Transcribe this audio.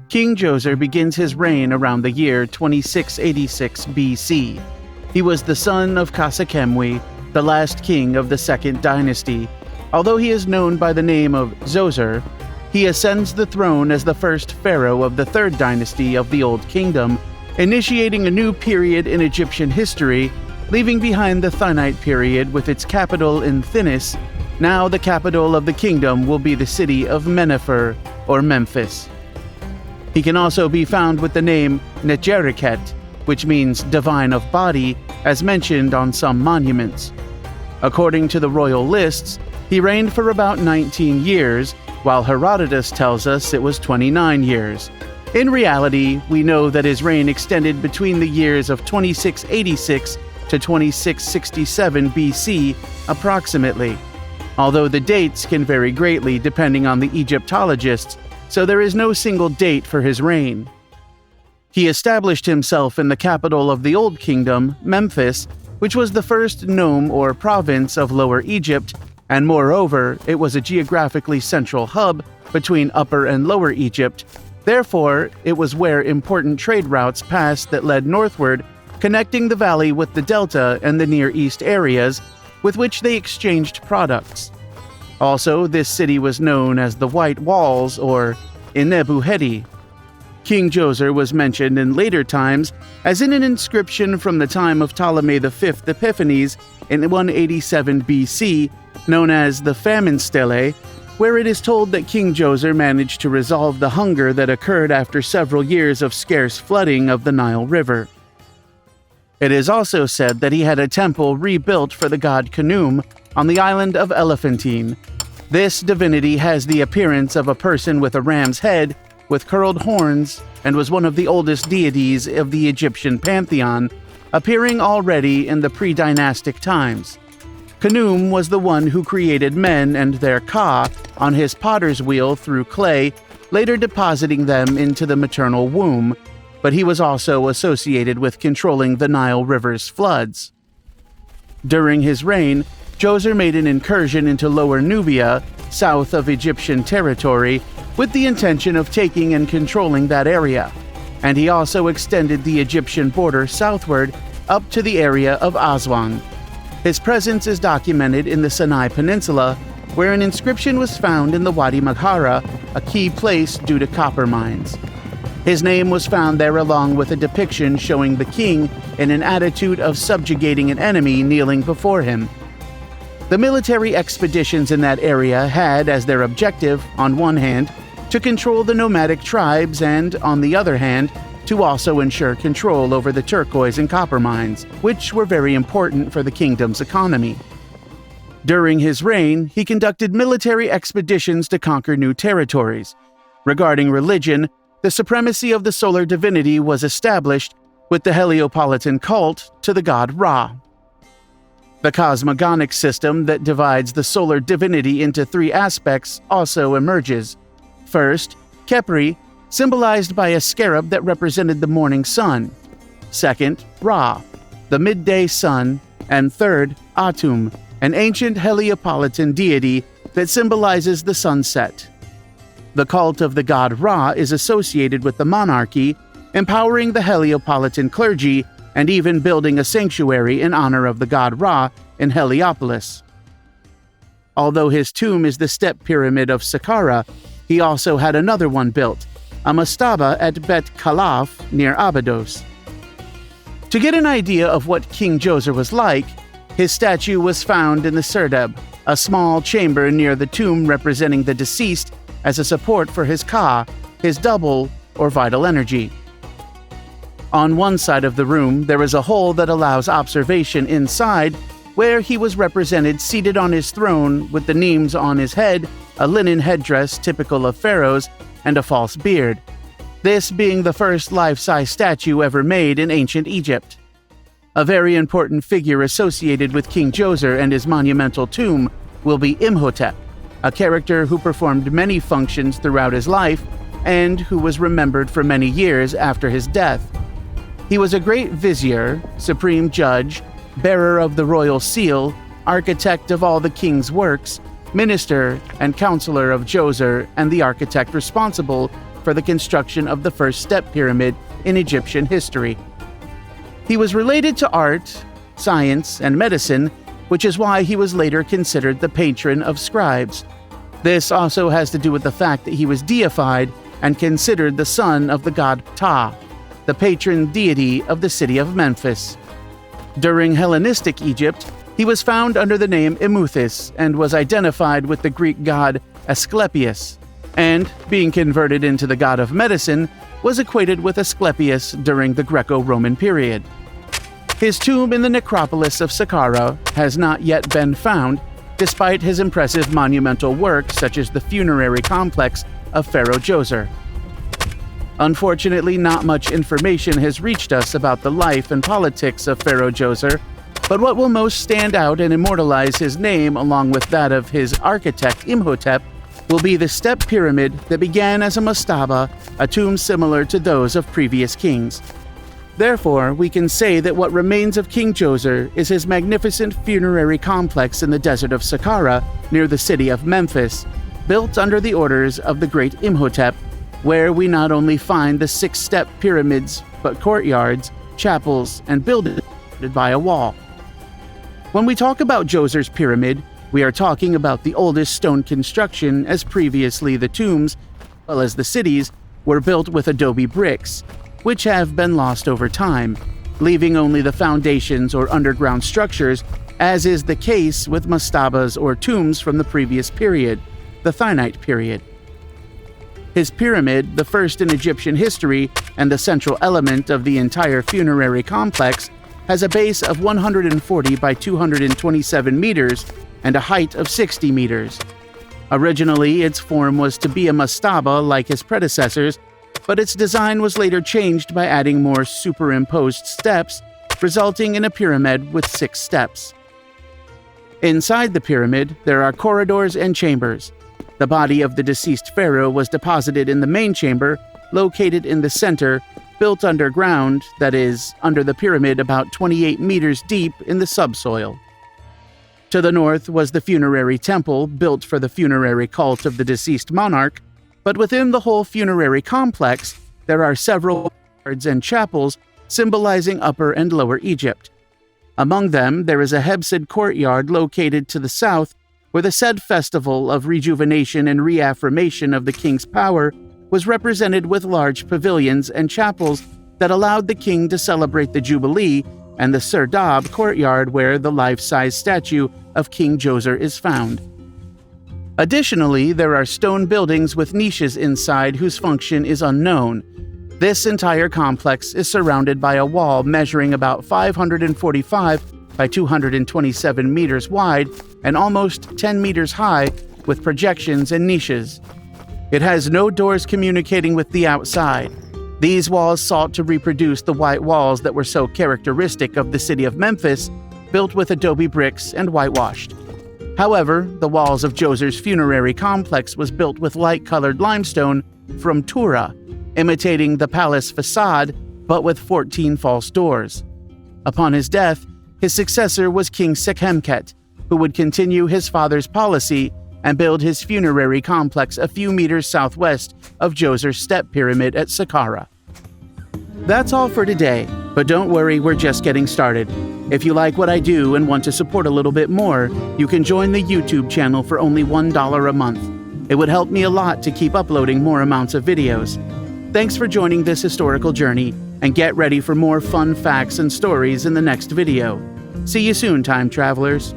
King Djoser begins his reign around the year 2686 BC. He was the son of Khasekhemwy, the last king of the Second Dynasty. Although he is known by the name of Djoser, he ascends the throne as the first pharaoh of the Third Dynasty of the Old Kingdom, initiating a new period in Egyptian history, leaving behind the Thinite period with its capital in Thinis. Now the capital of the kingdom will be the city of Mennefer, or Memphis. He can also be found with the name Nechereket, which means divine of body, as mentioned on some monuments. According to the royal lists, he reigned for about 19 years, while Herodotus tells us it was 29 years. In reality, we know that his reign extended between the years of 2686 to 2667 BC, approximately, although the dates can vary greatly depending on the Egyptologists, so there is no single date for his reign. He established himself in the capital of the Old Kingdom, Memphis, which was the first nome or province of Lower Egypt, and moreover, it was a geographically central hub between Upper and Lower Egypt. Therefore, it was where important trade routes passed that led northward, connecting the valley with the delta and the Near East areas, with which they exchanged products. Also, this city was known as the White Walls, or Inebuhedi. King Djoser was mentioned in later times as in an inscription from the time of Ptolemy V Epiphanes in 187 BC, known as the Famine Stele, where it is told that King Djoser managed to resolve the hunger that occurred after several years of scarce flooding of the Nile River. It is also said that he had a temple rebuilt for the god Khnum on the island of Elephantine. This divinity has the appearance of a person with a ram's head with curled horns and was one of the oldest deities of the Egyptian pantheon, appearing already in the pre-dynastic times. Khnum was the one who created men and their ka on his potter's wheel through clay, later depositing them into the maternal womb, but he was also associated with controlling the Nile River's floods. During his reign, Djoser made an incursion into Lower Nubia, south of Egyptian territory, with the intention of taking and controlling that area, and he also extended the Egyptian border southward up to the area of Aswan. His presence is documented in the Sinai Peninsula, where an inscription was found in the Wadi Maghara, a key place due to copper mines. His name was found there along with a depiction showing the king in an attitude of subjugating an enemy kneeling before him. The military expeditions in that area had as their objective, on one hand, to control the nomadic tribes and, on the other hand, to also ensure control over the turquoise and copper mines, which were very important for the kingdom's economy. During his reign, he conducted military expeditions to conquer new territories. Regarding religion, the supremacy of the solar divinity was established with the Heliopolitan cult to the god Ra. The cosmogonic system that divides the solar divinity into three aspects also emerges. First, Khepri, symbolized by a scarab that represented the morning sun. Second, Ra, the midday sun. And third, Atum, an ancient Heliopolitan deity that symbolizes the sunset. The cult of the god Ra is associated with the monarchy, empowering the Heliopolitan clergy and even building a sanctuary in honor of the god Ra in Heliopolis. Although his tomb is the Step Pyramid of Saqqara, he also had another one built, a mastaba at Bet Khalaf near Abydos. To get an idea of what King Djoser was like, his statue was found in the Serdab, a small chamber near the tomb representing the deceased as a support for his ka, his double, or vital energy. On one side of the room, there is a hole that allows observation inside, where he was represented seated on his throne with the names on his head, a linen headdress typical of pharaohs, and a false beard. This being the first life-size statue ever made in ancient Egypt. A very important figure associated with King Djoser and his monumental tomb will be Imhotep, a character who performed many functions throughout his life and who was remembered for many years after his death. He was a great vizier, supreme judge, bearer of the royal seal, architect of all the king's works, minister and counselor of Djoser, and the architect responsible for the construction of the first step pyramid in Egyptian history. He was related to art, science, and medicine, which is why he was later considered the patron of scribes. This also has to do with the fact that he was deified and considered the son of the god Ptah, the patron deity of the city of Memphis. During Hellenistic Egypt, he was found under the name Imhotep and was identified with the Greek god Asclepius, and, being converted into the god of medicine, was equated with Asclepius during the Greco-Roman period. His tomb in the necropolis of Saqqara has not yet been found, despite his impressive monumental work such as the funerary complex of Pharaoh Djoser. Unfortunately, not much information has reached us about the life and politics of Pharaoh Djoser, but what will most stand out and immortalize his name along with that of his architect Imhotep will be the step pyramid that began as a mastaba, a tomb similar to those of previous kings. Therefore, we can say that what remains of King Djoser is his magnificent funerary complex in the desert of Saqqara near the city of Memphis, built under the orders of the great Imhotep, where we not only find the 6-step pyramids, but courtyards, chapels, and buildings by a wall. When we talk about Djoser's pyramid, we are talking about the oldest stone construction, as previously the tombs, as well as the cities, were built with adobe bricks, which have been lost over time, leaving only the foundations or underground structures, as is the case with mastabas or tombs from the previous period, the Thinite period. His pyramid, the first in Egyptian history and the central element of the entire funerary complex, has a base of 140 by 227 meters and a height of 60 meters. Originally, its form was to be a mastaba like his predecessors, but its design was later changed by adding more superimposed steps, resulting in a pyramid with 6 steps. Inside the pyramid, there are corridors and chambers. The body of the deceased pharaoh was deposited in the main chamber, located in the center, built underground, that is, under the pyramid about 28 meters deep in the subsoil. To the north was the funerary temple, built for the funerary cult of the deceased monarch, but within the whole funerary complex, there are several courtyards and chapels symbolizing Upper and Lower Egypt. Among them, there is a Hebsid courtyard located to the south, where the said festival of rejuvenation and reaffirmation of the king's power was represented with large pavilions and chapels that allowed the king to celebrate the Jubilee, and the Serdab courtyard where the life-size statue of King Djoser is found. Additionally, there are stone buildings with niches inside whose function is unknown. This entire complex is surrounded by a wall measuring about 545 by 227 meters wide and almost 10 meters high, with projections and niches. It has no doors communicating with the outside. These walls sought to reproduce the white walls that were so characteristic of the city of Memphis, built with adobe bricks and whitewashed. However, the walls of Djoser's funerary complex was built with light-colored limestone from Tura, imitating the palace facade, but with 14 false doors. Upon his death, his successor was King Sekhemkhet, who would continue his father's policy and build his funerary complex a few meters southwest of Djoser's step pyramid at Saqqara. That's all for today, but don't worry, we're just getting started. If you like what I do and want to support a little bit more, you can join the YouTube channel for only $1 a month. It would help me a lot to keep uploading more amounts of videos. Thanks for joining this historical journey, and get ready for more fun facts and stories in the next video. See you soon, time travelers.